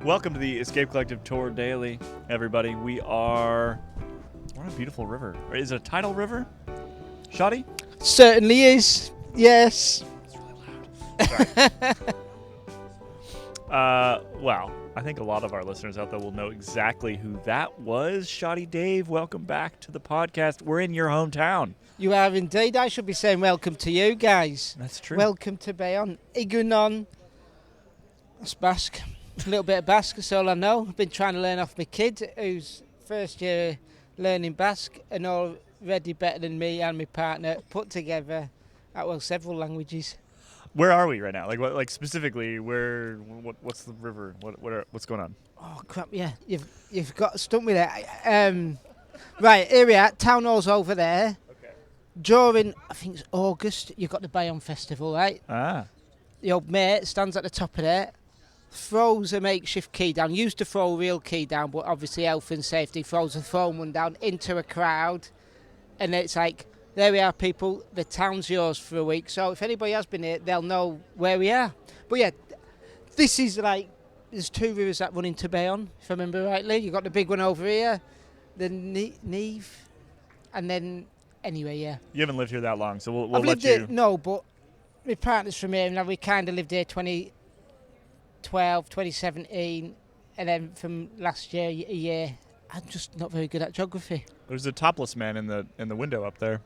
Welcome to the Escape Collective Tour Daily, everybody. We're on a beautiful river. Is it a tidal river? Shoddy? Certainly is. Yes. It's really loud. Sorry. Well, I think a lot of our listeners out there will know exactly who that was. Shoddy Dave, welcome back to the podcast. We're in your hometown. You are indeed. I should be saying welcome to you guys. That's true. Welcome to Bayonne. Igunon. That's Basque. A little bit of Basque, that's all I know. I've been trying to learn off my kid, who's first year learning Basque, and already better than me and my partner put together, several languages. Where are we right now? Like specifically, what's the river? What's going on? Oh crap! Yeah, you've got stumped me there. Right, here we are. Town hall's over there. Okay. During, I think it's August, you've got the Bayonne Festival, right? Ah. The old mate stands at the top of there, throws a makeshift key down, used to throw a real key down, but obviously health and safety, throws a foam one down into a crowd, and it's like, there we are, people, the town's yours for a week. So if anybody has been here, they'll know where we are. But yeah, this is like, there's two rivers that run into Bayonne, if I remember rightly. You've got the big one over here, the Neve, and then, anyway, yeah. You haven't lived here that long, so we'll I've let lived you... Here, no, but my partner's from here, and we kind of lived here 2012, 2017, and then from last year, a year. I'm just not very good at geography. There's a topless man in the window up there.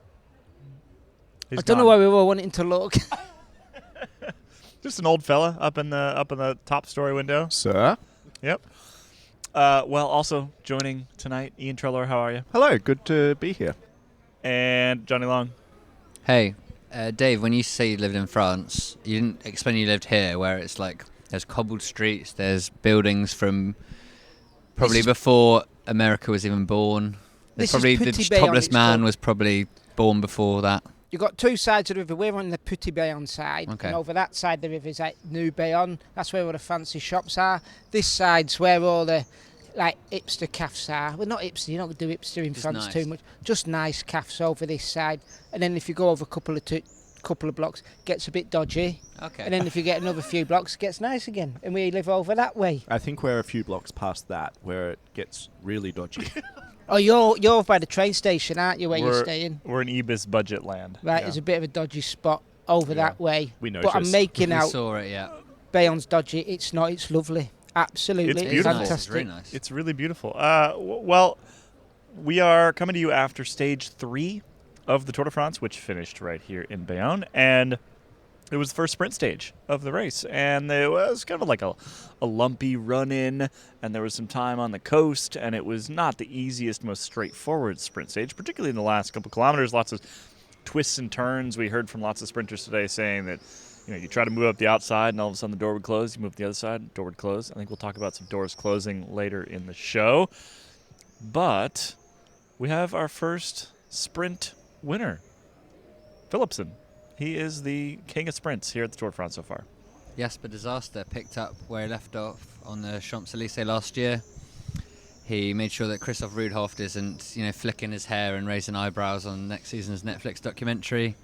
He's I don't know where we were wanting to look. Just an old fella up in the top story window. Sir? Yep. Well, also joining tonight, Ian Trellor. How are you? Hello, good to be here. And Johnny Long. Hey, Dave, when you say you lived in France, you didn't explain you lived here, where it's like there's cobbled streets, there's buildings from probably before America was even born. There's probably the topless man was probably born before that. You've got two sides of the river. We're on the Petit Bayonne side, okay. And over that side of the river is like New Bayonne. That's where all the fancy shops are. This side's where all the like hipster cafes are. Well, not hipster. You're not going to do hipster in France too much. Just nice cafes over this side. And then if you go over a couple of blocks, it gets a bit dodgy. Okay. And then if you get another few blocks, it gets nice again. And we live over that way. I think we're a few blocks past that, where it gets really dodgy. Oh, you're by the train station, aren't you, where you're staying? We're in Ibis budget land. Right, yeah. There's a bit of a dodgy spot over that way. We noticed. But I'm making out saw it, yeah. Bayonne's dodgy. It's not. It's lovely. Absolutely. It's beautiful. Fantastic. It's very nice. It's really beautiful. Well, we are coming to you after stage 3 of the Tour de France, which finished right here in Bayonne, and it was the first sprint stage of the race, and it was kind of like a lumpy run-in, and there was some time on the coast, and it was not the easiest, most straightforward sprint stage, particularly in the last couple kilometers. Lots of twists and turns. We heard from lots of sprinters today saying that you try to move up the outside, and all of a sudden the door would close. You move to the other side, door would close. I think we'll talk about some doors closing later in the show. But we have our first sprint winner, Philipsen. He is the king of sprints here at the Tour de France so far. Jasper Disaster picked up where he left off on the Champs-Élysées last year. He made sure that Christoph Rudhoft isn't, flicking his hair and raising eyebrows on next season's Netflix documentary.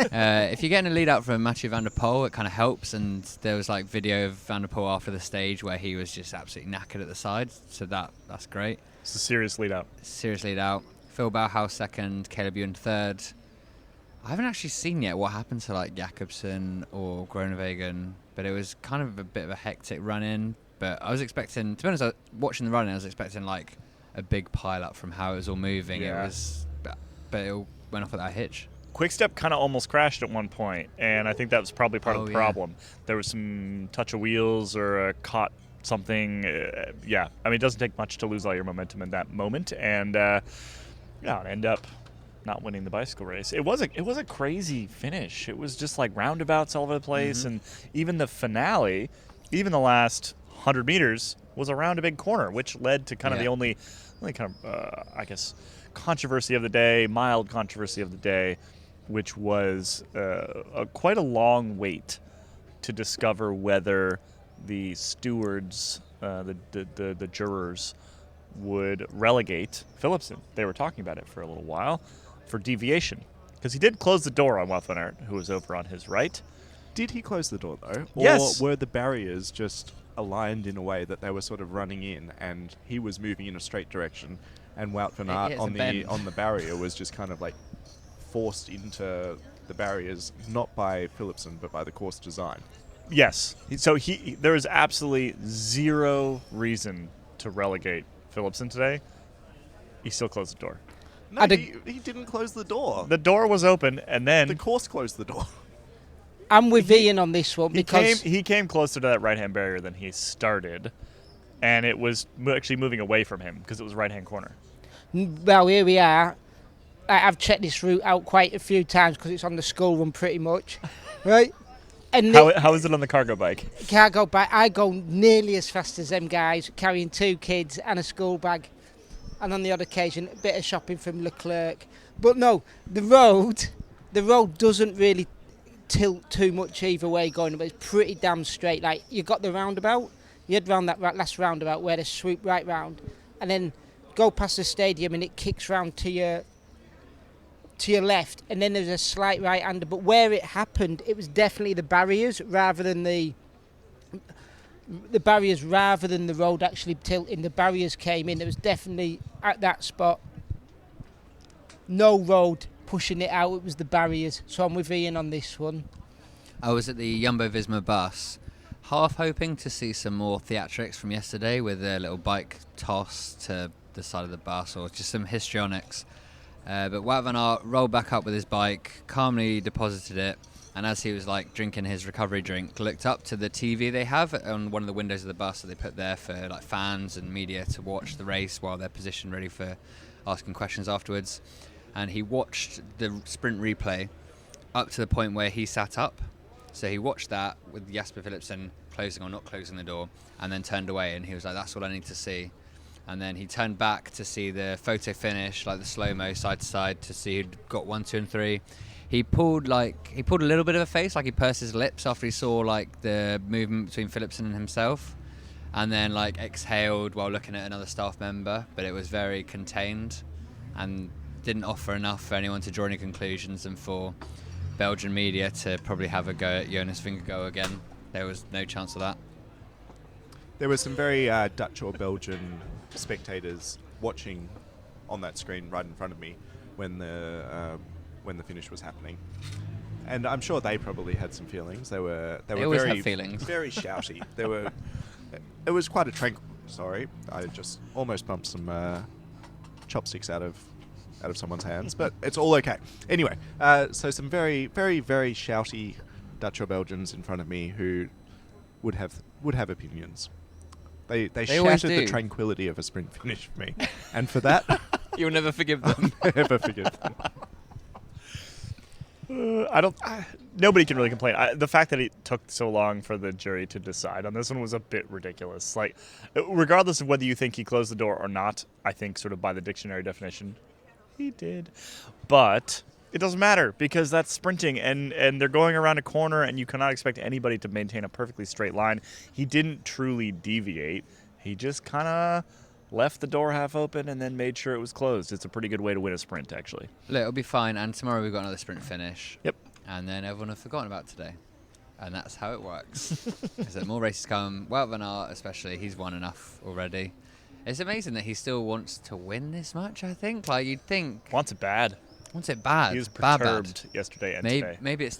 If you're getting a lead out from Mathieu van der Poel, it kind of helps. And there was video of van der Poel after the stage where he was just absolutely knackered at the side. So that's great. It's a serious lead out. Serious lead out. Phil Bauhaus second, Caleb Ewan third. I haven't actually seen yet what happened to Jakobsen or Groenewegen, but it was kind of a bit of a hectic run-in. But I was expecting, to be honest, watching the run-in, I was expecting a big pile-up from how it was all moving. Yeah. But it all went off without a hitch. Quickstep kind of almost crashed at one point, and I think that was probably part of the problem. There was some touch of wheels or caught something. It doesn't take much to lose all your momentum in that moment, and end up not winning the bicycle race. It was a crazy finish. It was just roundabouts all over the place, and even the finale, even the last 100 meters was around a big corner, which led to kind of the only kind of I guess controversy of the day, mild controversy of the day, which was quite a long wait to discover whether the stewards, the jurors, would relegate Philipsen. They were talking about it for a little while for deviation, because he did close the door on Wout van Aert, who was over on his right. Did he close the door, though? Yes. Or were the barriers just aligned in a way that they were sort of running in, and he was moving in a straight direction, and Wout van Aert on the barrier was just kind of like forced into the barriers, not by Philipsen but by the course design. Yes. So there is absolutely zero reason to relegate Philipsen today. He still closed the door. No, he didn't close the door. The door was open, and then The course closed the door. I'm with Ian on this one because he came closer to that right-hand barrier than he started, and it was actually moving away from him because it was right-hand corner. well, here we are. I've checked this route out quite a few times because it's on the school run pretty much, right? And How is it on the cargo bike? can't go back. I go nearly as fast as them guys, carrying 2 kids and a school bag, and on the odd occasion a bit of shopping from Leclerc. But no, the road doesn't really tilt too much either way going, but it's pretty damn straight. Like, you got the roundabout, you head round that last roundabout where they swoop right round, and then go past the stadium and it kicks round to your left, and then there's a slight right-hander. But where it happened, it was definitely the barriers rather than the road actually tilting. The barriers came in. It was definitely at that spot. No road pushing it out. It was the barriers. So I'm with Ian on this one. I was at the Jumbo-Visma bus, half hoping to see some more theatrics from yesterday with a little bike toss to the side of the bus or just some histrionics. But Wout van Aert rolled back up with his bike, calmly deposited it, and as he was like drinking his recovery drink, looked up to the TV they have on one of the windows of the bus that they put there for like fans and media to watch the race while they're positioned ready for asking questions afterwards. And he watched the sprint replay up to the point where he sat up. So he watched that with Jasper Philipsen closing or not closing the door, and then turned away, and he was like, that's all I need to see. And then he turned back to see the photo finish, like the slow-mo side to side, to see who'd got 1, 2 and 3. He pulled a little bit of a face, like he pursed his lips after he saw like the movement between Philipsen and himself, and then like exhaled while looking at another staff member, but it was very contained and didn't offer enough for anyone to draw any conclusions and for Belgian media to probably have a go at Jonas Vingegaard again. There was no chance of that. There were some very Dutch or Belgian spectators watching on that screen right in front of me when the finish was happening, and I'm sure they probably had some feelings. They always have feelings. Very shouty. It was quite a tranquil. Sorry, I just almost bumped some chopsticks out of someone's hands, but it's all okay. Anyway, so some very, very, very shouty Dutch or Belgians in front of me who would have opinions. They shattered the tranquility of a sprint finish for me, and for that, you'll never forgive them. I'll never forgive them. Nobody can really complain. The fact that it took so long for the jury to decide on this one was a bit ridiculous. Like, regardless of whether you think he closed the door or not, I think sort of by the dictionary definition, he did. But it doesn't matter because that's sprinting, and they're going around a corner, and you cannot expect anybody to maintain a perfectly straight line. He didn't truly deviate. He just kind of left the door half open and then made sure it was closed. It's a pretty good way to win a sprint, actually. Look, it'll be fine, and tomorrow we've got another sprint finish. Yep. And then everyone will have forgotten about today. And that's how it works. So more races come. Wout van Aert especially, he's won enough already. It's amazing that he still wants to win this much, I think. Like, you'd think... Wants it bad. Wants it bad. He was bad. perturbed yesterday and today. Maybe it's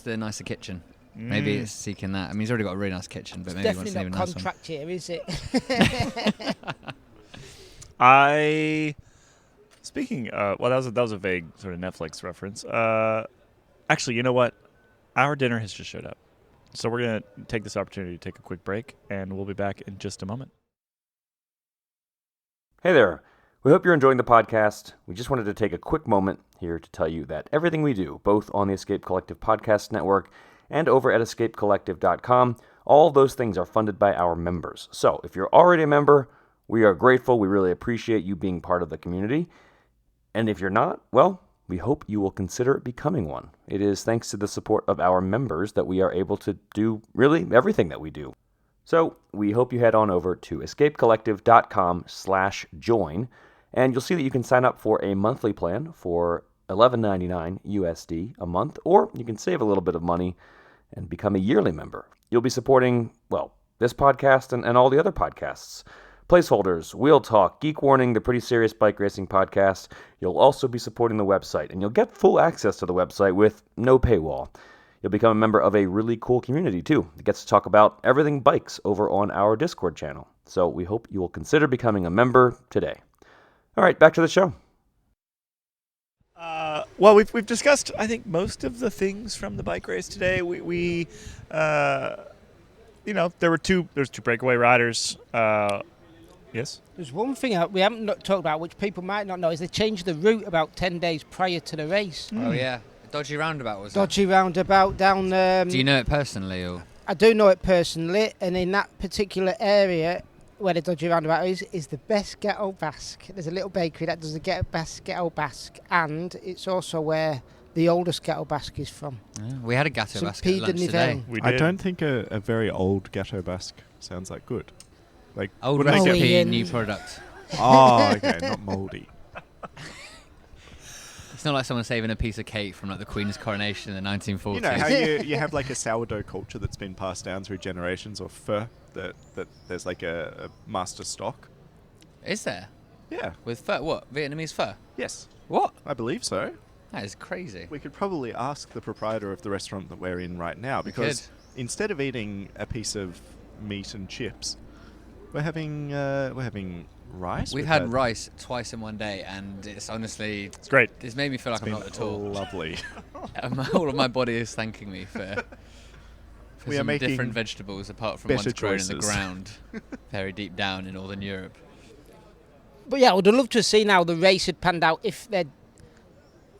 the nicer kitchen. Maybe it's seeking that. I mean, he's already got a really nice kitchen, but maybe he wants to have a nice one. Definitely not contract here, is it? Speaking, well, that was a vague sort of Netflix reference. Actually, you know what? Our dinner has just showed up. So we're going to take this opportunity to take a quick break, and we'll be back in just a moment. Hey there. We hope you're enjoying the podcast. We just wanted to take a quick moment here to tell you that everything we do, both on the Escape Collective Podcast Network and over at escapecollective.com, all those things are funded by our members. So if you're already a member, we are grateful. We really appreciate you being part of the community. And if you're not, well, we hope you will consider becoming one. It is thanks to the support of our members that we are able to do really everything that we do. So we hope you head on over to escapecollective.com/join, and you'll see that you can sign up for a monthly plan for $11.99 USD a month, or you can save a little bit of money and become a yearly member. You'll be supporting, well, this podcast and all the other podcasts. Placeholders, Wheel Talk, Geek Warning, the Pretty Serious Bike Racing Podcast. You'll also be supporting the website, and you'll get full access to the website with no paywall. You'll become a member of a really cool community, too, that gets to talk about everything bikes over on our Discord channel. So we hope you will consider becoming a member today. All right, back to the show. Well, we've discussed, I think, most of the things from the bike race today. We there's two breakaway riders. Yes? There's one thing we haven't talked about, which people might not know, is they changed the route about 10 days prior to the race. Oh, yeah. Dodgy roundabout, was it? Dodgy roundabout down... Do you know it personally? Or? I do know it personally, and in that particular area where the dodgy roundabout is the best Ghetto Basque. There's a little bakery that does the best Ghetto Basque, and it's also where the oldest Ghetto Basque is from. Yeah, we had a Ghetto St. Basque at lunch today. We did. I don't think a very old Ghetto Basque sounds like good. Like Old wouldn't it recipe, Ian. new product. Oh, okay, not mouldy. It's not like someone saving a piece of cake from like the Queen's coronation in the 1940s. You know how you have like a sourdough culture that's been passed down through generations, or pho that there's like a master stock. Is there? Yeah. With pho? What? Vietnamese pho? Yes, What? I believe so. That is crazy. We could probably ask the proprietor of the restaurant that we're in right now, because instead of eating a piece of meat and chips, we're having rice. We've had rice twice in one day, and it's honestly... It's great. It's made me feel like I'm not at all. Lovely. All of my body is thanking me for We are some making different vegetables apart from better ones grown in the choices. ground, very deep down in Northern Europe. But yeah, I would have loved to have seen how the race had panned out if they'd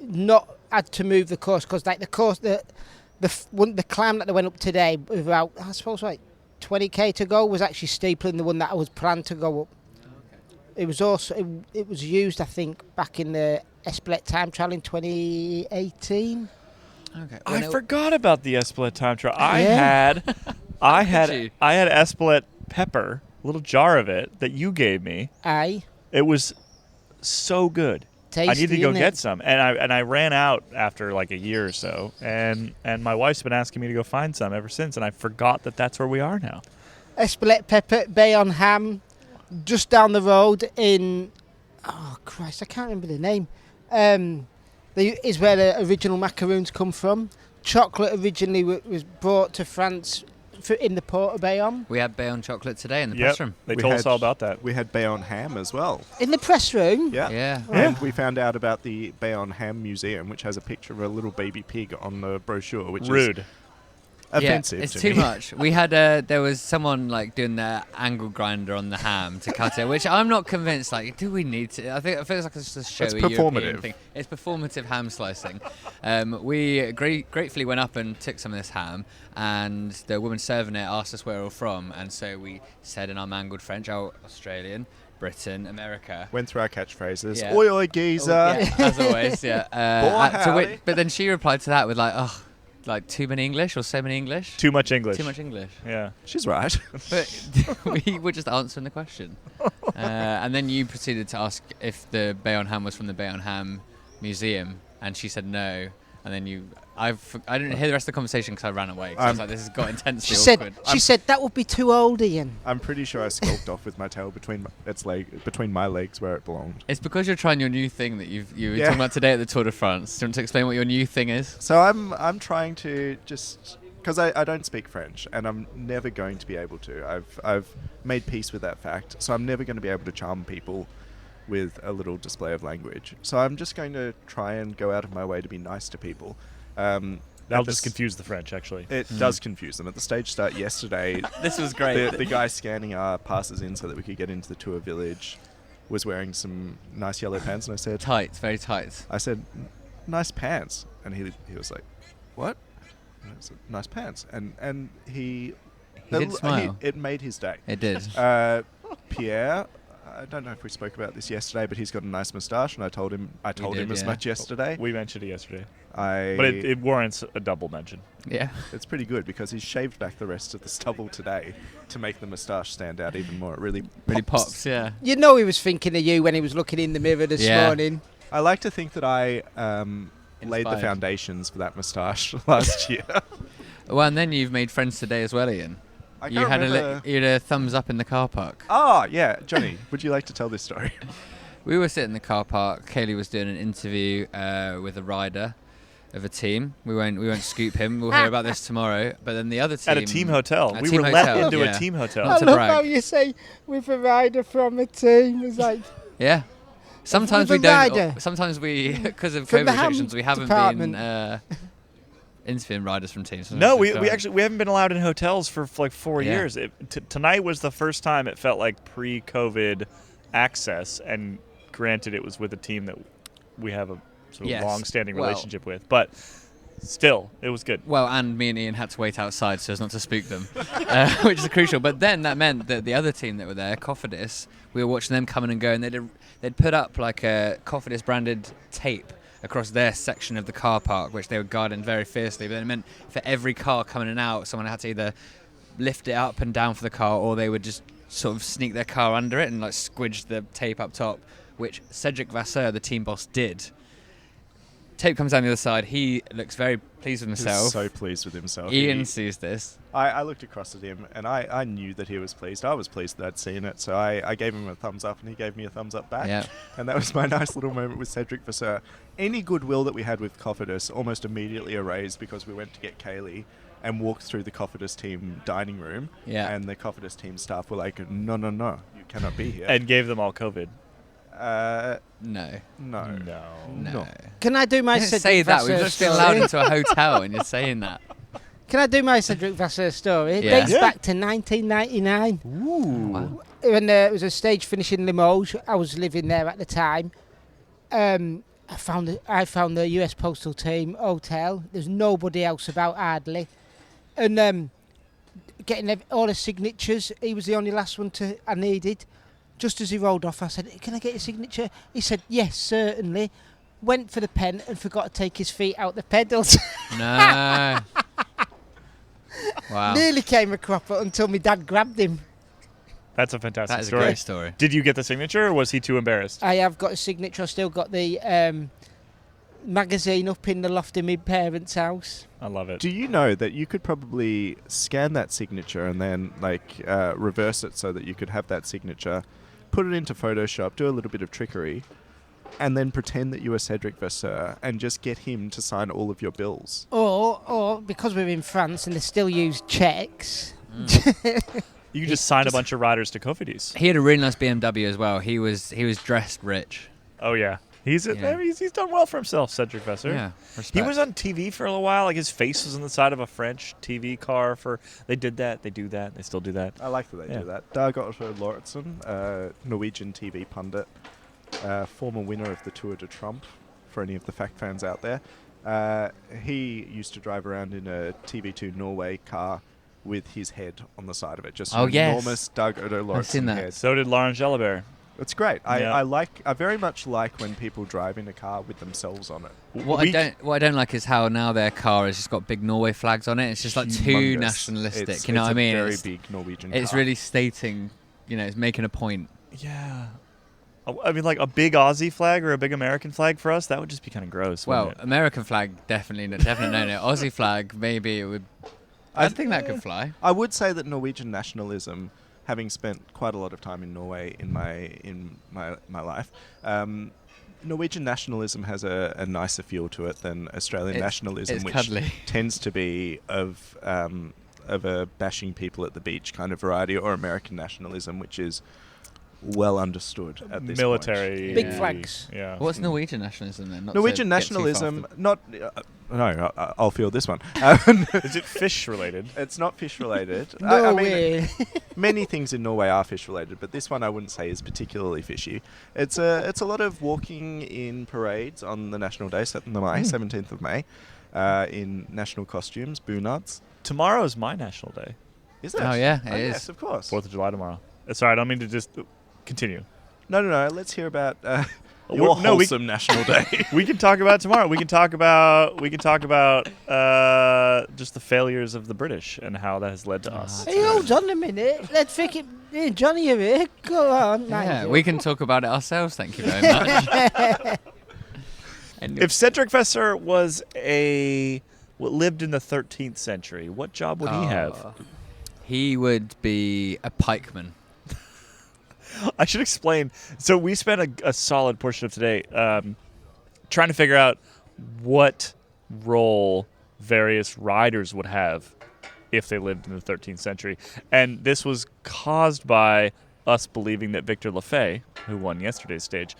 not had to move the course, because like the course, the climb that they went up today, with about, I suppose, like 20k to go, was actually steeper than the one that I was planned to go up. It was also it was used, I think, back in the Espelette time trial in 2018. Okay. I forgot about the Espelette time trial. I Yeah. had you? Espelette pepper, a little jar of it that you gave me. Aye. It was so good. Tasty, I need to go innit? get some, and I ran out after like a year or so, and my wife's been asking me to go find some ever since, and I forgot that that's where we are now. Espelette pepper, Bayonne ham, just down the road in... Oh, Christ, I can't remember the name. Is where the original macaroons come from. Chocolate originally was brought to France in the port of Bayonne. We had Bayonne chocolate today in the press room. They We told had- us all about that. We had Bayonne ham as well. In the press room? Yeah. Yeah. And we found out about the Bayonne Ham Museum, which has a picture of a little baby pig on the brochure, which Rude. is offensive. Yeah, it's to too me. much. We had there was someone like doing their angle grinder on the ham to cut it, which I'm not convinced. Like, do we need to? I think it feels like it's just a showy It's performative. European thing. It's performative ham slicing. We gratefully went up and took some of this ham, and the woman serving it asked us where we're from, and so we said in our mangled French, "Oh, Australian, Britain, America." Went through our catchphrases. Yeah. Oi, oi, geezer. Yeah, as always, yeah. howdy. But then she replied to that with like, "Oh, like too many English or so many English." Too much English. Too much English. Yeah. She's right. But we were just answering the question. And then you proceeded to ask if the Bayonne ham was from the Bayonne Ham Museum, and she said no. And then I didn't hear the rest of the conversation because I ran away. 'Cause I was like, this has got intensely awkward. She said that would be too old, Ian. I'm pretty sure I skulked off with my tail between my legs where it belonged. It's because you're trying your new thing that you were Yeah. talking about today at the Tour de France. Do you want to explain what your new thing is? So I'm trying to just, because I don't speak French, and I'm never going to be able to. I've made peace with that fact. So I'm never going to be able to charm people with a little display of language. So I'm just going to try and go out of my way to be nice to people. That'll just confuse the French, actually. It does confuse them. At the stage start yesterday, This was great. the guy scanning our passes in so that we could get into the tour village was wearing some nice yellow pants, and I said, Tight, very tight. nice pants. And he was like, what? And I said, nice pants. And he did smile. it made his day. It did. Pierre, I don't know if we spoke about this yesterday, but he's got a nice moustache, and I told him did, as yeah. much yesterday. We mentioned it yesterday. But But it warrants a double mention. Yeah. it's pretty good because he's shaved back the rest of the stubble today to make the moustache stand out even more. It really Pops, yeah. You know he was thinking of you when he was looking in the mirror this Yeah. morning. I like to think that I laid the Inspired. foundations for that moustache last year. Well, and then you've made friends today as well, Ian. I You can't had remember. you had a thumbs up in the car park. Oh, yeah. Johnny, would you like to tell this story? We were sitting in the car park. Kaylee was doing an interview with a rider of a team. We won't scoop him. We'll hear about this tomorrow. But then the other team At a team hotel. At a We team were let hotel, into yeah. a team hotel. I Not to love brag. how you say with a rider from a team. It's like Yeah. Sometimes With we a don't. rider? Sometimes we, because of From COVID the ham restrictions, we haven't department. been interviewing riders from teams. No, Sometimes we don't. we haven't been allowed in hotels for like 4 Yeah. years. Tonight was the first time it felt like pre-COVID access, and granted, it was with a team that we have a sort of Yes. long-standing Well- relationship with, but still, it was good. Well, and me and Ian had to wait outside so as not to spook them, which is crucial. But then that meant that the other team that were there, Cofidis, we were watching them coming and go, and they'd put up like a Cofidis branded tape across their section of the car park, which they were guarding very fiercely. But then it meant for every car coming in and out, someone had to either lift it up and down for the car, or they would just sort of sneak their car under it and like squidge the tape up top, which Cedric Vasseur, the team boss, did. Tape comes down the other side. He looks very pleased with He was himself. so pleased with himself. Ian sees this. I looked across at him, and I knew that he was pleased. I was pleased that I'd seen it, so I gave him a thumbs up, and he gave me a thumbs up back. Yeah. And that was my nice little moment with Cedric Vasseur. Any goodwill that we had with Cofidis almost immediately erased because we went to get Kaylee and walked through the Cofidis team dining room. Yeah. And the Cofidis team staff were like, no, you cannot be here. And gave them all COVID. No. No. No. Can I do my You didn't Cedric say that. We've Vasseur just been story? allowed into a hotel and you're saying that. Can I do my Cedric Vasseur story? It Yeah. dates Yeah. back to 1999. Ooh. When it was a stage finish in Limoges. I was living there at the time. I found the US Postal Team hotel. There's nobody else about hardly, and getting all the signatures. He was the only last one I needed. Just as he rolled off, I said, "Can I get your signature?" He said, "Yes, certainly." Went for the pen and forgot to take his feet out the pedals. No. Wow. Nearly came a cropper until my dad grabbed him. That's a fantastic That is a story. great story. Did you get the signature, or was he too embarrassed? I have got a signature. I've still got the magazine up in the loft in my parents' house. I love it. Do you know that you could probably scan that signature and then reverse it so that you could have that signature, put it into Photoshop, do a little bit of trickery, and then pretend that you were Cedric Vasseur and just get him to sign all of your bills? Or because we're in France and they still use checks. You could just sign a bunch of riders to Cofidis. He had a really nice BMW as well. He was dressed rich. Oh yeah, he's Yeah. I mean, he's done well for himself, Cedric Vasseur. Yeah. He Respect. was on TV for a little while. Like his face was on the side of a French TV car. They did that. They do that. They still do that. I like that they Yeah. do that. Dag Otto Lauritsen, Norwegian TV pundit, former winner of the Tour de Trump, for any of the fact fans out there. He used to drive around in a TV2 Norway car with his head on the side of it. Just Oh, an yes. enormous Dag Otto I've seen Lauritsen that. head. So did Lauren Jalabert. It's great. Yeah. I very much like when people drive in a car with themselves on it. What I don't like is how now their car has just got big Norway flags on it. It's just like too Humongous. nationalistic. It's you know what I mean? It's a very It's- big Norwegian It's car. really stating, it's making a point. Yeah. I mean, like a big Aussie flag or a big American flag for us, that would just be kind of gross. Well, wouldn't it? American flag definitely no. Aussie flag, maybe it would. I think that could fly. I would say that Norwegian nationalism, having spent quite a lot of time in Norway in my life, Norwegian nationalism has a nicer feel to it than Australian nationalism, it's which cuddly. tends to be of a bashing people at the beach kind of variety, or American nationalism, which is well understood at this military. Big Yeah. flags. Yeah. What's Norwegian nationalism then? Not to Norwegian get too far nationalism, off not. No, I'll feel this one. Is it fish related? It's not fish related. No I mean, way. many things in Norway are fish related, but this one I wouldn't say is particularly fishy. It's a lot of walking in parades on the national day, 17th of May, in national costumes, bunads. Tomorrow's my national day. Is it? Oh, yeah, it is. Yes, of course. 4th of July tomorrow. Sorry, I don't mean to just continue. No. Let's hear about Well, your no, we- wholesome national day. We can talk about tomorrow. We can talk about just the failures of the British and how that has led to us. Hey, hold on a minute. Let's think it. Hey, Johnny, you're here. Go on. Yeah, Nigel. we can talk about it ourselves. Thank you very much. And If Cedric Vasseur lived in the 13th century, what job would he have? He would be a pikeman. I should explain. So we spent a solid portion of today trying to figure out what role various riders would have if they lived in the 13th century. And this was caused by us believing that Victor Lafay, who won yesterday's stage,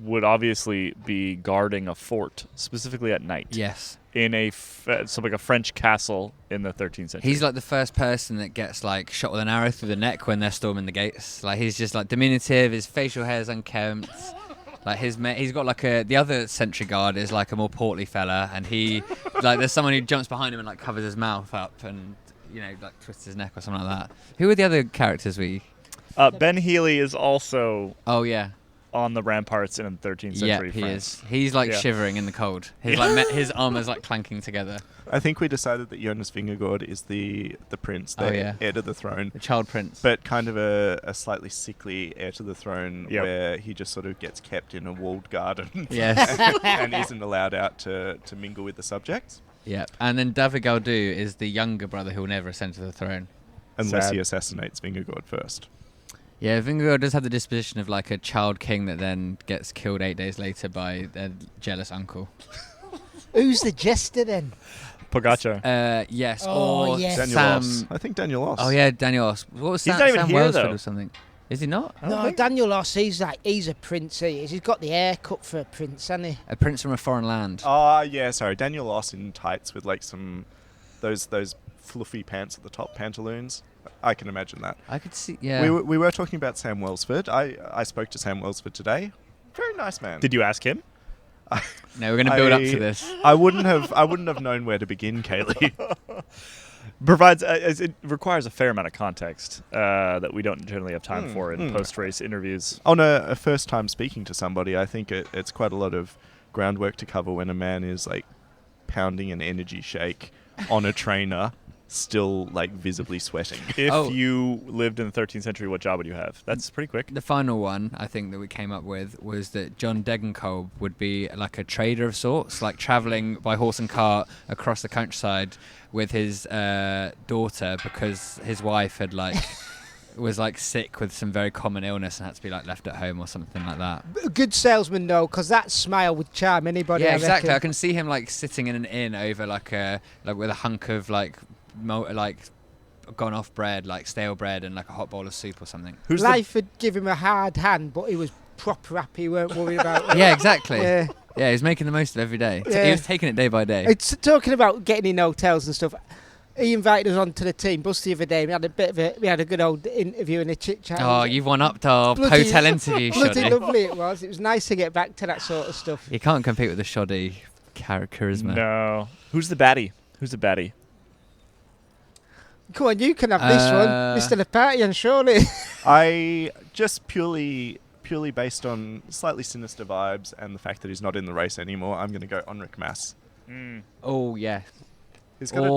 would obviously be guarding a fort, specifically at night. Yes. In a French castle in the 13th century. He's like the first person that gets like shot with an arrow through the neck when they're storming the gates. Like he's just like diminutive. His facial hair is unkempt. Like he's got like the other sentry guard is like a more portly fella, and he like there's someone who jumps behind him and like covers his mouth up and like twists his neck or something like that. Who are the other characters we? Ben Healy is also. Oh yeah. On the ramparts in 13th century France. He is. He's like shivering in the cold. His armor's like clanking together. I think we decided that Jonas Vingegaard is the prince, the heir to the throne. The child prince. But kind of a slightly sickly heir to the throne where he just sort of gets kept in a walled garden. Yes. and isn't allowed out to mingle with the subjects. Yeah. And then David Gaudu is the younger brother who will never ascend to the throne. Unless he assassinates Vingegaard first. Yeah, Vingegaard does have the disposition of like a child king that then gets killed 8 days later by their jealous uncle. Who's the jester then? Pogacar. Yes. Oh, or yes. Daniel Oss. I think Daniel Oss. Oh yeah, Daniel Oss. What was He's not even Sam here, Welsford though. or something? Is he not? No, Daniel Oss, he's a prince. He's got the haircut for a prince, hasn't he? A prince from a foreign land. Yeah, sorry. Daniel Oss in tights with like some those fluffy pants at the top, pantaloons. I can imagine that. I could see. Yeah. We were talking about Sam Welsford. I spoke to Sam Welsford today. Very nice man. Did you ask him? No, we're going to build up to this. I wouldn't have known where to begin, Kaylee. It requires a fair amount of context that we don't generally have time for in post-race interviews. On a first time speaking to somebody, I think it's quite a lot of groundwork to cover when a man is like pounding an energy shake on a trainer, still like visibly sweating. If you lived in the 13th century, what job would you have? That's pretty quick. The final one I think that we came up with was that John Degenkolb would be like a trader of sorts, like travelling by horse and cart across the countryside with his daughter because his wife had was like sick with some very common illness and had to be like left at home or something like that. A good salesman though, because that smile would charm anybody. Yeah, I exactly. reckon. I can see him like sitting in an inn over like with a hunk of like gone off bread, like stale bread, and like a hot bowl of soup or something. Life would give him a hard hand, but he was proper happy. He weren't worried about it. Yeah, exactly. Yeah. Yeah, he's making the most of every day. Yeah. He was taking it day by day. It's talking about getting in hotels and stuff. He invited us onto the team bus the other day. We had a good old interview and a chit chat. Oh, you've won up to our hotel interview, Bloody Shoddy. lovely it was. It was nice to get back to that sort of stuff. You can't compete with the Shoddy charisma. No. Who's the baddie? Come on, you can have this one, Mr. Lepatian, surely. I just purely based on slightly sinister vibes and the fact that he's not in the race anymore, I'm going to go Enric Mas. Oh yeah. He's got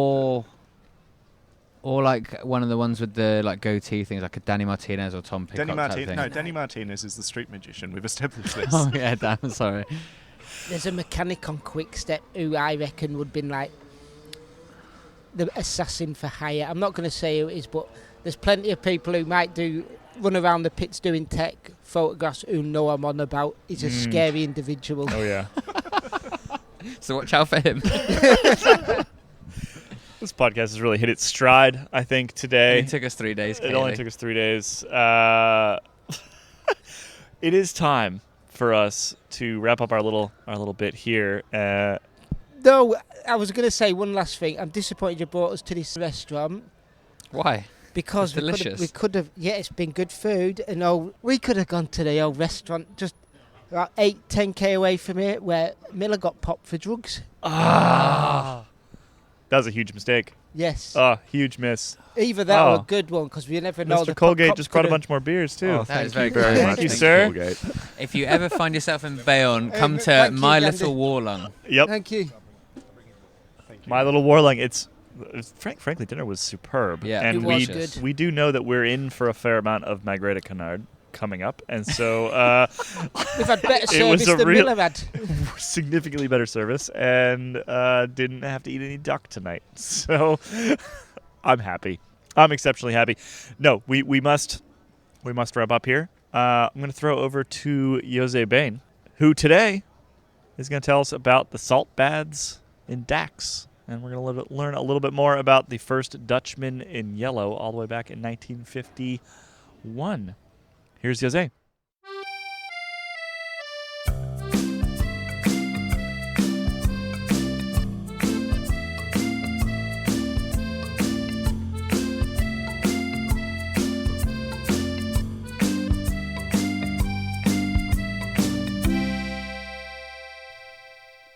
or like one of the ones with the like goatee things, like a Danny Martinez or Tom Pidcock type thing. No, Danny Martinez is the street magician. We've established this. Oh yeah, damn, sorry. There's a mechanic on Quick Step who I reckon would been like the assassin for hire. I'm not going to say who it is, but there's plenty of people who might run around the pits doing tech photographs who know I'm on about. He's a scary individual. Oh yeah. So watch out for him. This podcast has really hit its stride, I think, today. It took us 3 days. It only took us 3 days. It is time for us to wrap up our little bit here. No, I was going to say one last thing. I'm disappointed you brought us to this restaurant. Why? Because it's delicious. we could have. Yeah, it's been good food, and we could have gone to the old restaurant just about 8-10k away from here, where Miller got popped for drugs. That was a huge mistake. Yes. Huge miss. Either that or a good one, because we never know. Mr. Colgate just brought a bunch more beers too. Oh, that is thank very you kind. Thank you, sir. Colgate. If you ever find yourself in Bayonne, come to thank you, My Gandhi. Little Warlung. Yep. Thank you. My Little Warlung. Frankly, dinner was superb. Yeah, and it was good. we do know that we're in for a fair amount of Margrethe Canard coming up, and so We've had better It was service a than real- Miller had. significantly better service, and didn't have to eat any duck tonight. So I'm happy. I'm exceptionally happy. No, we must wrap up here. I'm going to throw over to José Been, who today is going to tell us about the salt baths in Dax. And we're going to learn a little bit more about the first Dutchman in yellow all the way back in 1951. Here's José.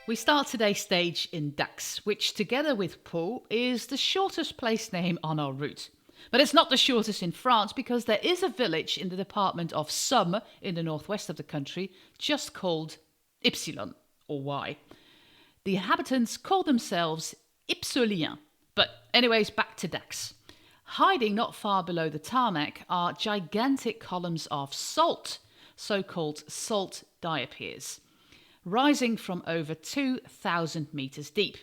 We start today's stage in Dax, which together with Pau is the shortest place name on our route. But it's not the shortest in France because there is a village in the department of Somme in the northwest of the country just called Ypsilon, or Y. The inhabitants call themselves Ypsoliens. But anyways, back to Dax. Hiding not far below the tarmac are gigantic columns of salt, so-called salt diapirs, rising from over 2,000 meters deep.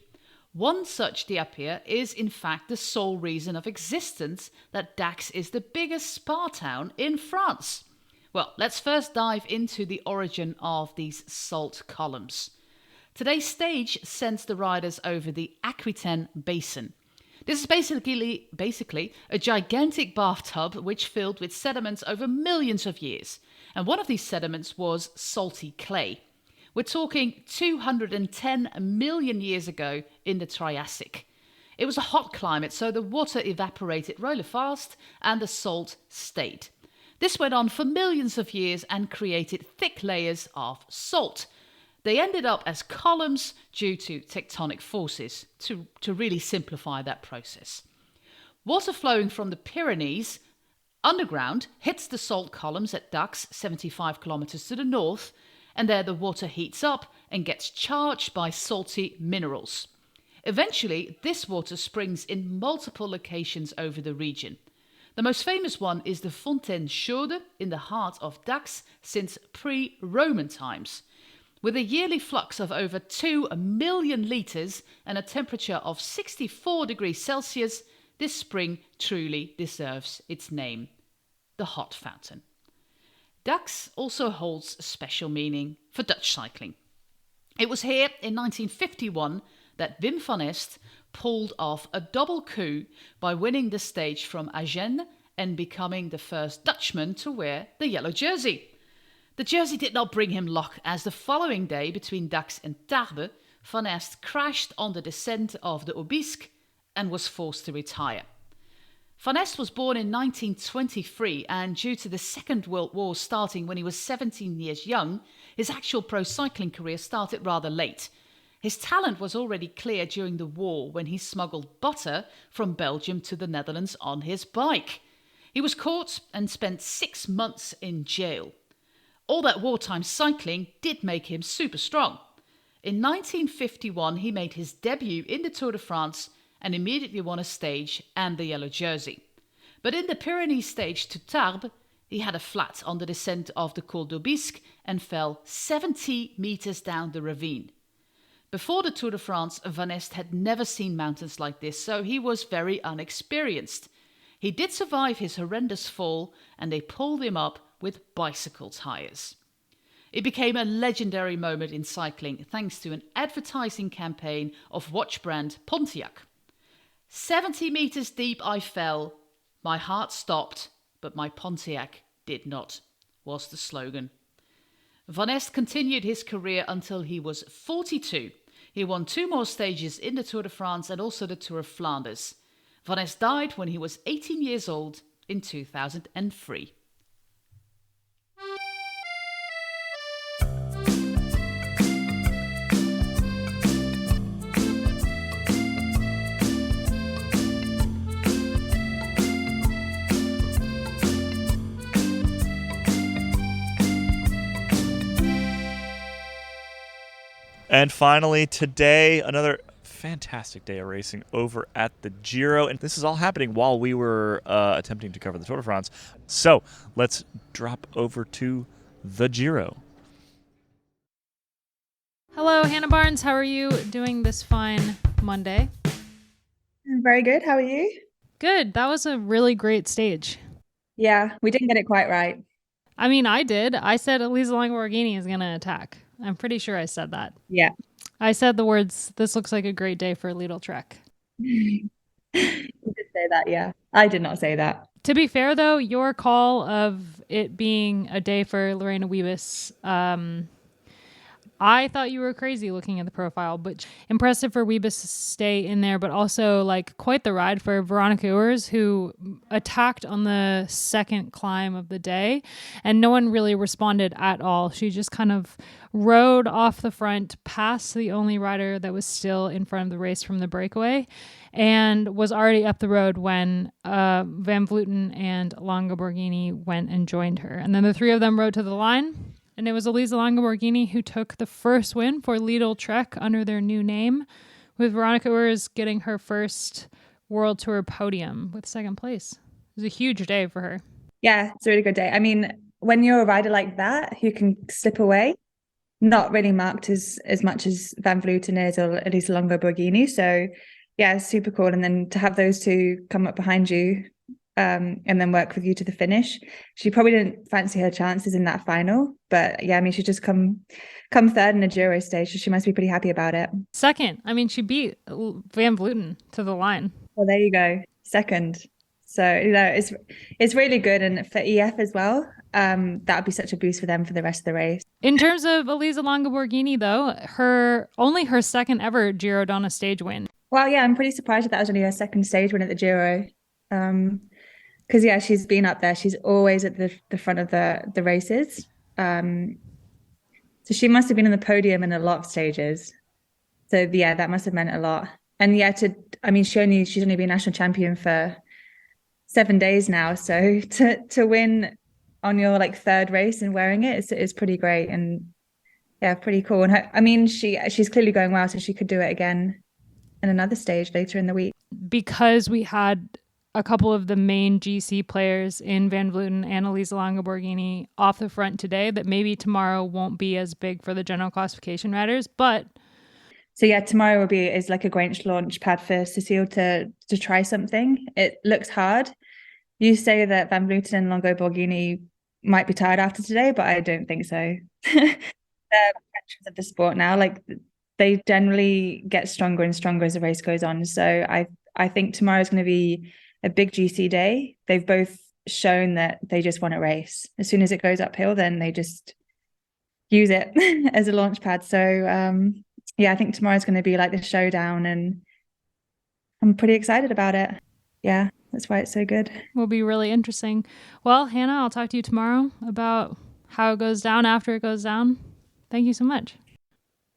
One such diapir is in fact the sole reason of existence that Dax is the biggest spa town in France. Well, let's first dive into the origin of these salt columns. Today's stage sends the riders over the Aquitaine Basin. This is basically a gigantic bathtub which filled with sediments over millions of years. And one of these sediments was salty clay. We're talking 210 million years ago in the Triassic. It was a hot climate, so the water evaporated really fast and the salt stayed. This went on for millions of years and created thick layers of salt. They ended up as columns due to tectonic forces, to really simplify that process. Water flowing from the Pyrenees underground hits the salt columns at Dax, 75 kilometers to the north, and there the water heats up and gets charged by salty minerals. Eventually, this water springs in multiple locations over the region. The most famous one is the Fontaine Chaude in the heart of Dax since pre-Roman times. With a yearly flux of over 2 million litres and a temperature of 64 degrees Celsius, this spring truly deserves its name, the Hot Fountain. Dax also holds a special meaning for Dutch cycling. It was here in 1951 that Wim van Aert pulled off a double coup by winning the stage from Agen and becoming the first Dutchman to wear the yellow jersey. The jersey did not bring him luck, as the following day between Dax and Tarbes, Van Aert crashed on the descent of the Aubisque and was forced to retire. Van Aert was born in 1923, and due to the Second World War starting when he was 17 years young, his actual pro cycling career started rather late. His talent was already clear during the war when he smuggled butter from Belgium to the Netherlands on his bike. He was caught and spent 6 months in jail. All that wartime cycling did make him super strong. In 1951, he made his debut in the Tour de France and immediately won a stage and the yellow jersey. But in the Pyrenees stage to Tarbes, he had a flat on the descent of the Col d'Aubisque and fell 70 meters down the ravine. Before the Tour de France, Van Aert had never seen mountains like this, so he was very unexperienced. He did survive his horrendous fall, and they pulled him up with bicycle tires. It became a legendary moment in cycling thanks to an advertising campaign of watch brand Pontiac. 70 meters deep I fell, my heart stopped, but my Pontiac did not, was the slogan. Van Aert continued his career until he was 42. He won 2 more stages in the Tour de France and also the Tour of Flanders. Van Aert died when he was 18 years old in 2003. And finally, today, another fantastic day of racing over at the Giro. And this is all happening while we were attempting to cover the Tour de France. So let's drop over to the Giro. Hello, Hannah Barnes. How are you doing this fine Monday? Very good. How are you? Good. That was a really great stage. Yeah, we didn't get it quite right. I mean, I did. I said Elisa Longoborghini is going to attack. I'm pretty sure I said that. Yeah. I said the words, "This looks like a great day for Lidl Trek." You did say that, yeah. I did not say that. To be fair, though, your call of it being a day for Lorena Wiebes, I thought you were crazy looking at the profile, but impressive for Wiebes to stay in there, but also like quite the ride for Veronica Urs, who attacked on the second climb of the day, and no one really responded at all. She just kind of rode off the front past the only rider that was still in front of the race from the breakaway, and was already up the road when Van Vleuten and Longoborghini went and joined her. And then the three of them rode to the line. And it was Elisa Longoborghini who took the first win for Lidl Trek under their new name, with Veronica Urs getting her first World Tour podium with second place. It was a huge day for her. Yeah, it's a really good day. I mean, when you're a rider like that who can slip away, not really marked as much as Van Vleuten is or Elisa Longoborghini. So yeah, it's super cool. And then to have those two come up behind you and then work with you to the finish. She probably didn't fancy her chances in that final, but yeah, I mean, she just come third in a Giro stage, so she must be pretty happy about it. Second. I mean, she beat Van Vleuten to the line. Well, there you go. Second. So, it's really good. And for EF as well, that would be such a boost for them for the rest of the race. In terms of Elisa Longoborghini, though, only her second ever Giro Donne stage win. Well, yeah, I'm pretty surprised that was only her second stage win at the Giro. Because yeah, she's been up there. She's always at the front of the races. So she must have been on the podium in a lot of stages. So yeah, that must have meant a lot. And yeah, she's only been national champion for 7 days now. So to win on your like third race and wearing it is pretty great, and yeah, pretty cool. And she's clearly going well, so she could do it again in another stage later in the week. Because we had a couple of the main GC players in Van Vleuten and Elisa Longoborghini off the front today, that maybe tomorrow won't be as big for the general classification riders. But so yeah, tomorrow is like a great launch pad for Cecile to try something. It looks hard. You say that Van Vleuten and Longoborghini might be tired after today, but I don't think so. They're veterans of the sport now. Like, they generally get stronger and stronger as the race goes on. So I think tomorrow is going to be a big GC day. They've both shown that they just want to race. As soon as it goes uphill, then they just use it as a launch pad. So yeah, I think tomorrow's going to be like the showdown, and I'm pretty excited about it. Yeah, that's why it's so good. Will be really interesting. Well, Hannah, I'll talk to you tomorrow about how it goes down after it goes down. Thank you so much.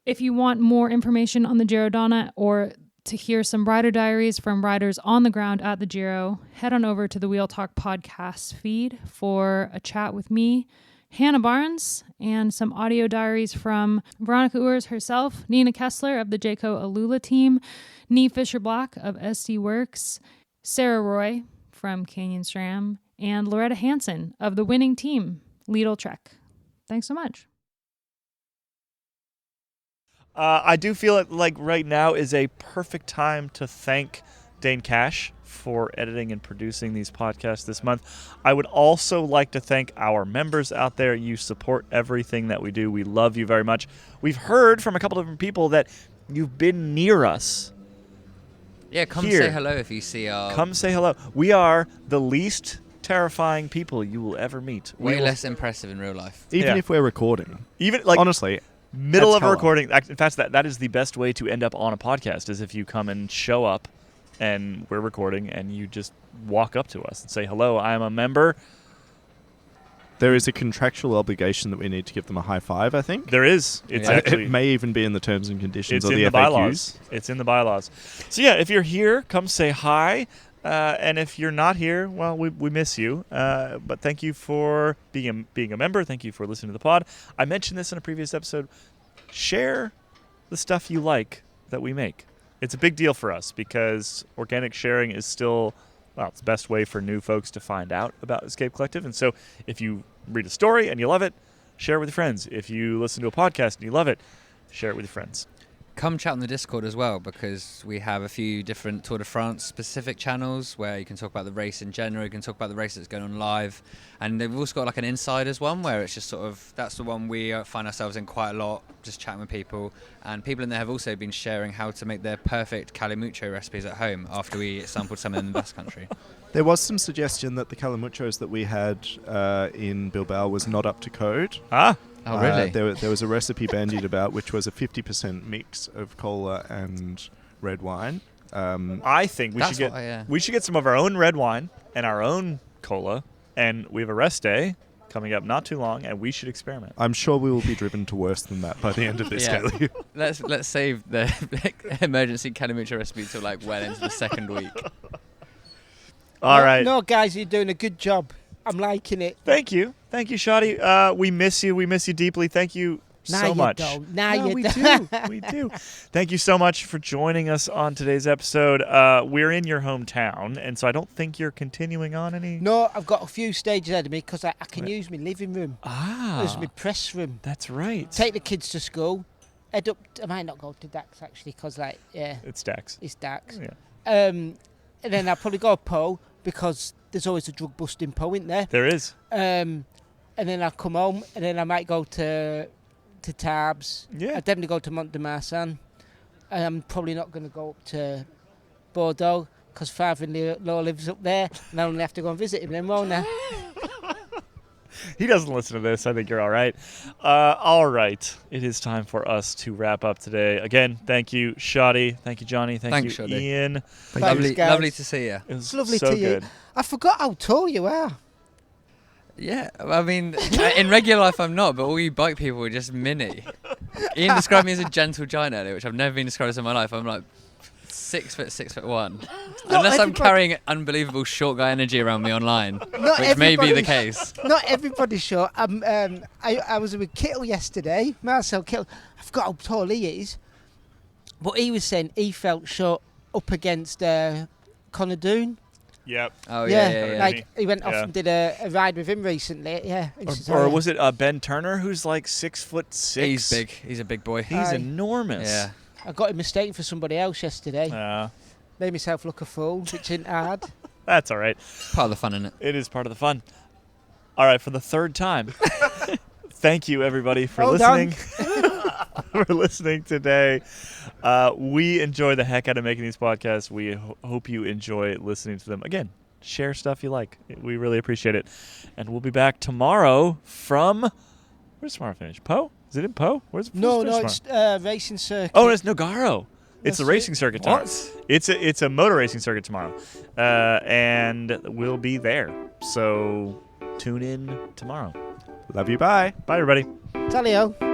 If you want more information on the Giro Donne, or to hear some rider diaries from riders on the ground at the Giro, head on over to the Wheel Talk podcast feed for a chat with me, Hannah Barnes, and some audio diaries from Veronica Urs herself, Nina Kessler of the Jayco Alula team, Nee Fisher-Black of SD Works, Sarah Roy from Canyon SRAM, and Loretta Hansen of the winning team, Lidl Trek. Thanks so much. I do feel like right now is a perfect time to thank Dane Cash for editing and producing these podcasts this month. I would also like to thank our members out there. You support everything that we do. We love you very much. We've heard from a couple of different people that you've been near us. Yeah, come Here. say hello if you see our... Come say hello. We are the least terrifying people you will ever meet. Way less impressive in real life. Even if we're recording. Even like honestly, middle of a recording. In fact, that is the best way to end up on a podcast, is if you come and show up and we're recording and you just walk up to us and say, hello, I am a member. There is a contractual obligation that we need to give them a high five, I think. There is. It's actually, it may even be in the terms and conditions it's of in the FAQs. bylaws. It's in the bylaws. So yeah, if you're here, come say hi. And if you're not here, well, we miss you. But thank you for being a member. Thank you for listening to the pod. I mentioned this in a previous episode. Share the stuff you like that we make. It's a big deal for us because organic sharing is still, well, it's the best way for new folks to find out about Escape Collective. And so if you read a story and you love it, share it with your friends. If you listen to a podcast and you love it, share it with your friends. come chat on the Discord as well, because we have a few different Tour de France specific channels where you can talk about the race in general, you can talk about the race that's going on live, and they've also got like an insiders one where it's just sort of, that's the one we find ourselves in quite a lot, just chatting with people, and people in there have also been sharing how to make their perfect calimucho recipes at home after we sampled some in the Basque Country. There was some suggestion that the calamuchos that we had in Bilbao was not up to code. Oh, really? There was a recipe bandied about which was a 50% mix of cola and red wine. I think we should get some of our own red wine and our own cola, and we have a rest day coming up not too long, and we should experiment. I'm sure we will be driven to worse than that by the end of this, Kelly. Let's save the emergency calamucho recipe till like well into the second week. All right. No, guys, you're doing a good job. I'm liking it. Thank you, Shadi. We miss you. We miss you deeply. Thank you so much. We do. We do. Thank you so much for joining us on today's episode. We're in your hometown, and so I don't think you're continuing on any. No, I've got a few stages ahead of me because I can use my living room as my press room. That's right. Take the kids to school. Head up. I might not go to Dax actually because it's Dax. It's Dax. Yeah. And then I'll probably go to Poe because there's always a drug busting Poe in there. There is. And then I'll come home, and then I might go to Tarbes. Yeah. I'll definitely go to Mont de Marsan. And I'm probably not going to go up to Bordeaux because father-in-law lives up there, and I only have to go and visit him then, won't I? He doesn't listen to this. I think you're all right. All right. It is time for us to wrap up today. Again, thank you, Shadi. Thank you, Johnny. Thanks, you, Shadi. Ian. Lovely to see you. It was Lovely so to you. good. I forgot how tall you are. Yeah, I mean, in regular life I'm not, but all you bike people are just mini. Ian described me as a gentle giant earlier, which I've never been described as in my life. I'm like 6'1". Unless I'm carrying unbelievable short guy energy around me online, which may be the case. Not everybody's short. I was with Kittle yesterday, Marcel Kittle. I forgot how tall he is, but he was saying he felt short up against Connor Doon. Yep. Oh yeah. Like he went off and did a ride with him recently. Yeah. Or was it Ben Turner, who's like 6'6"? He's big. He's a big boy. He's enormous. Yeah. I got him mistaken for somebody else yesterday. Made myself look a fool, which isn't hard. That's all right. Part of the fun, isn't it? It is part of the fun. All right, for the third time, thank you everybody for listening. For listening today. We enjoy the heck out of making these podcasts. We hope you enjoy listening to them. Again, share stuff you like. We really appreciate it. And we'll be back tomorrow from... Where's tomorrow finish? Poe? Is it in Poe? Where's it's racing circuit. Oh, it's Nogaro. It's the racing circuit tomorrow. What? It's a motor racing circuit tomorrow. And we'll be there. So tune in tomorrow. Love you. Bye. Bye, everybody. Talio.